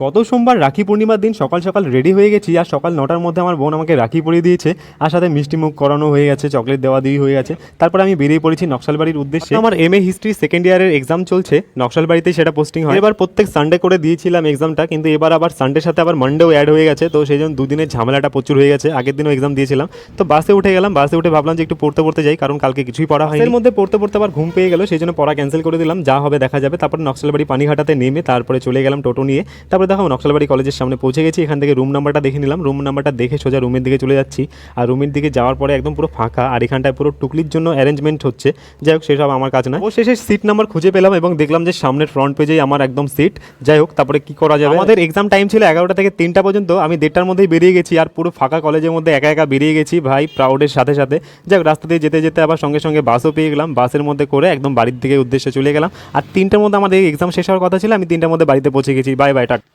গত সোমবার রাখি পূর্ণিমার দিন সকাল সকাল রেডি হয়ে গেছি, আর সকাল 9টার মধ্যে আমার বোন আমাকে রাখি পরিয়ে দিয়েছে, আর সাথে মিষ্টি মুখ করানো হয়ে গেছে, চকলেট দেওয়া দিয়ে হয়ে গেছে। তারপরে আমি বেরিয়ে পড়েছি নকশালবাড়ির উদ্দেশ্যে। আমার এমএ হিস্ট্রি সেকেন্ড ইয়ারের এক্সাম চলছে, নকশালবাড়িতেই সেটা পোস্টিং হয়। এবার প্রত্যেক সানডে করে দিয়েছিলাম এক্সামটা, কিন্তু এবার আবার সানডের সাথে আবার মানডেও অ্যাড হয়ে গেছে, তো সেই জন্য দুদিনের ঝামেলাটা প্রচুর হয়ে গেছে। আগের দিনও এক্সাম দিয়েছিলাম, তো বাসে উঠে গেলাম। বাসে উঠে ভাবলাম যে একটু পড়তে পড়তে যাই, কারণ কালকে কিছুই পড়া হয়নি। এর মধ্যে পড়তে পড়তে আবার ঘুম পেয়ে গেল, সেই জন্য পড়া ক্যান্সেল করে দিলাম, যা হবে দেখা যাবে। তারপরে নকশালবাড়ি পানিঘাটাতে নেমে তারপরে চলে গেলাম টোটো নিয়ে। তারপরে দেখো নকশালবাড়ি কলেজের সামনে পৌঁছে গেছি। এখান থেকে রুম নাম্বারটা দেখে নিলাম, রুম নাম্বারটা দেখে সোজা রুমের দিকে চলে যাচ্ছি। আর রুমের দিকে যাওয়ার পরে একদম পুরো ফাঁকা, আর এখানটায় পুরো টুকলির জন্য অ্যারেঞ্জমেন্ট হচ্ছে। যাই হোক, সেসব আমার কাজ না। ও শেষে সিট নাম্বার খুঁজে পেলাম এবং দেখলাম যে সামনের ফ্রন্ট পেজেই আমার একদম সিট। যাই হোক, তারপরে কি করা যাবে। আমাদের এক্সাম টাইম ছিল 11টা থেকে 3টা পর্যন্ত। আমি 1:30টার মধ্যেই বেরিয়ে গেছি, আর পুরো ফাঁকা কলেজের মধ্যে একা একা বেরিয়ে গেছি ভাই, প্রাউডের সাথে সাথে। যাই হোক, রাস্তা দিয়ে যেতে যেতে আবার সঙ্গে সঙ্গে বাসও পেয়ে গেলাম। বাসের মধ্যে করে একদম বাড়ির দিকে উদ্দেশ্যে চলে গেলাম। আর 3টার মধ্যে আমাদের এক্সাম শেষ হওয়ার কথা ছিল, আমি 3টার মধ্যে বাড়িতে পৌঁছে গেছি। Bye bye, tata.